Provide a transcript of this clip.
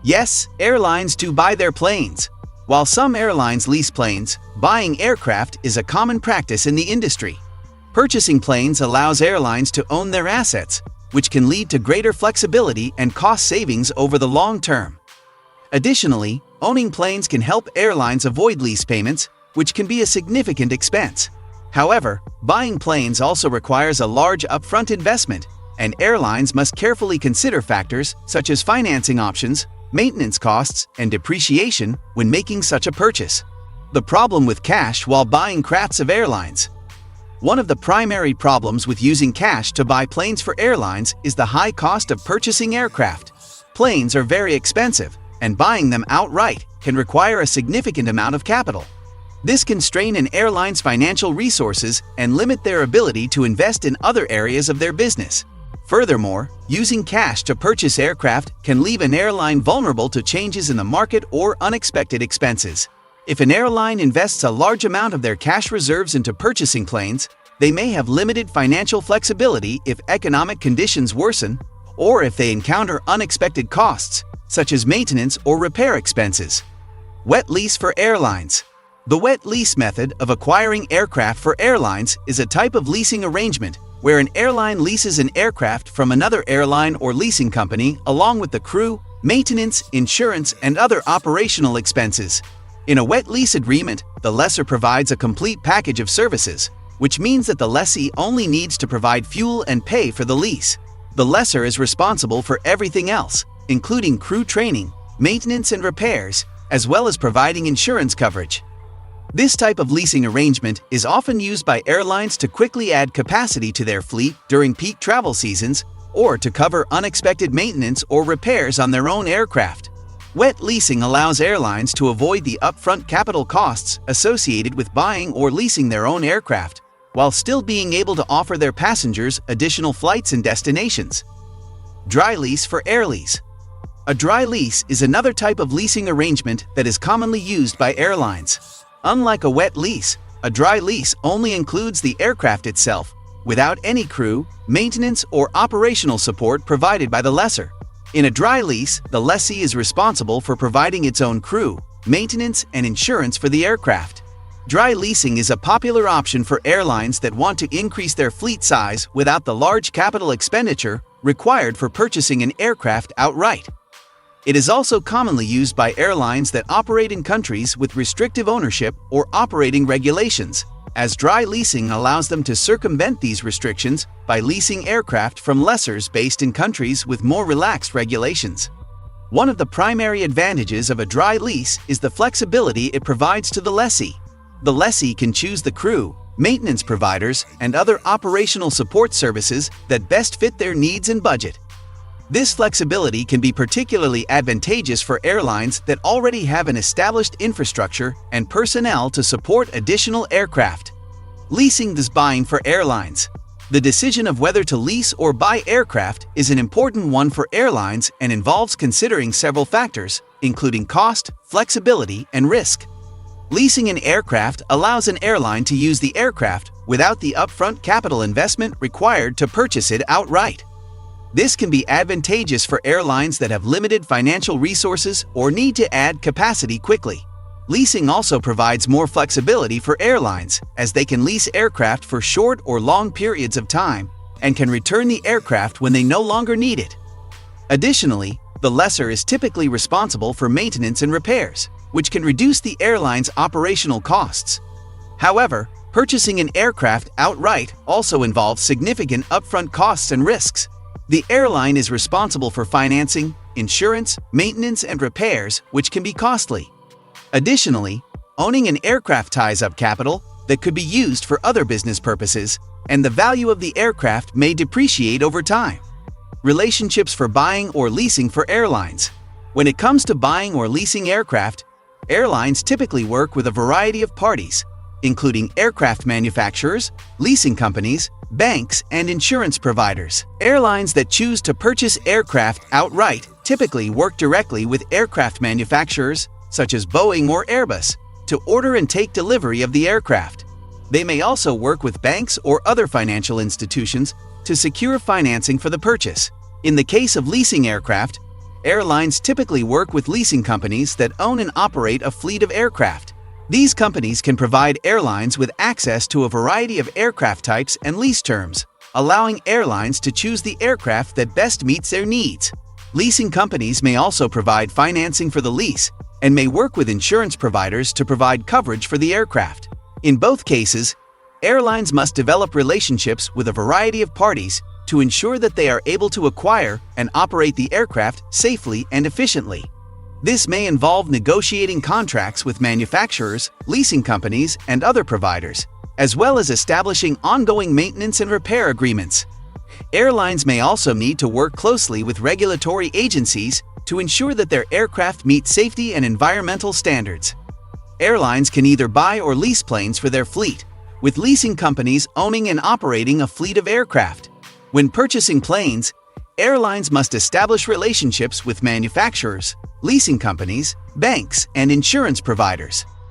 Yes, airlines do buy their planes. While some airlines lease planes, buying aircraft is a common practice in the industry. Purchasing planes allows airlines to own their assets, which can lead to greater flexibility and cost savings over the long term. Additionally, owning planes can help airlines avoid lease payments, which can be a significant expense. However, buying planes also requires a large upfront investment, and airlines must carefully consider factors such as financing options, maintenance costs, and depreciation when making such a purchase. The problem with cash while buying crafts of airlines. One of the primary problems with using cash to buy planes for airlines is the high cost of purchasing aircraft. Planes are very expensive, and buying them outright can require a significant amount of capital. This can strain an airline's financial resources and limit their ability to invest in other areas of their business. Furthermore, using cash to purchase aircraft can leave an airline vulnerable to changes in the market or unexpected expenses. If an airline invests a large amount of their cash reserves into purchasing planes, they may have limited financial flexibility if economic conditions worsen, or if they encounter unexpected costs, such as maintenance or repair expenses. Wet lease for airlines. The wet lease method of acquiring aircraft for airlines is a type of leasing arrangement where an airline leases an aircraft from another airline or leasing company along with the crew, maintenance, insurance, and other operational expenses. In a wet lease agreement, the lessor provides a complete package of services, which means that the lessee only needs to provide fuel and pay for the lease. The lessor is responsible for everything else, including crew training, maintenance and repairs, as well as providing insurance coverage. This type of leasing arrangement is often used by airlines to quickly add capacity to their fleet during peak travel seasons or to cover unexpected maintenance or repairs on their own aircraft. Wet leasing allows airlines to avoid the upfront capital costs associated with buying or leasing their own aircraft, while still being able to offer their passengers additional flights and destinations. Dry lease for air lease. A dry lease is another type of leasing arrangement that is commonly used by airlines. Unlike a wet lease, a dry lease only includes the aircraft itself, without any crew, maintenance, or operational support provided by the lessor. In a dry lease, the lessee is responsible for providing its own crew, maintenance, and insurance for the aircraft. Dry leasing is a popular option for airlines that want to increase their fleet size without the large capital expenditure required for purchasing an aircraft outright. It is also commonly used by airlines that operate in countries with restrictive ownership or operating regulations, as dry leasing allows them to circumvent these restrictions by leasing aircraft from lessors based in countries with more relaxed regulations. One of the primary advantages of a dry lease is the flexibility it provides to the lessee. The lessee can choose the crew, maintenance providers, and other operational support services that best fit their needs and budget. This flexibility can be particularly advantageous for airlines that already have an established infrastructure and personnel to support additional aircraft. Leasing is buying for airlines. The decision of whether to lease or buy aircraft is an important one for airlines and involves considering several factors, including cost, flexibility, and risk. Leasing an aircraft allows an airline to use the aircraft without the upfront capital investment required to purchase it outright. This can be advantageous for airlines that have limited financial resources or need to add capacity quickly. Leasing also provides more flexibility for airlines, as they can lease aircraft for short or long periods of time and can return the aircraft when they no longer need it. Additionally, the lessor is typically responsible for maintenance and repairs, which can reduce the airline's operational costs. However, purchasing an aircraft outright also involves significant upfront costs and risks. The airline is responsible for financing, insurance, maintenance, and repairs, which can be costly. Additionally, owning an aircraft ties up capital that could be used for other business purposes, and the value of the aircraft may depreciate over time. Relationships for buying or leasing for airlines. When it comes to buying or leasing aircraft, airlines typically work with a variety of parties, including aircraft manufacturers, leasing companies, banks, and insurance providers. Airlines that choose to purchase aircraft outright typically work directly with aircraft manufacturers, such as Boeing or Airbus, to order and take delivery of the aircraft. They may also work with banks or other financial institutions to secure financing for the purchase. In the case of leasing aircraft, Airlines typically work with leasing companies that own and operate a fleet of aircraft. These companies can provide airlines with access to a variety of aircraft types and lease terms, allowing airlines to choose the aircraft that best meets their needs. Leasing companies may also provide financing for the lease and may work with insurance providers to provide coverage for the aircraft. In both cases, airlines must develop relationships with a variety of parties to ensure that they are able to acquire and operate the aircraft safely and efficiently. This may involve negotiating contracts with manufacturers, leasing companies, and other providers, as well as establishing ongoing maintenance and repair agreements. Airlines may also need to work closely with regulatory agencies to ensure that their aircraft meet safety and environmental standards. Airlines can either buy or lease planes for their fleet, with leasing companies owning and operating a fleet of aircraft. When purchasing planes, airlines must establish relationships with manufacturers, leasing companies, banks, and insurance providers.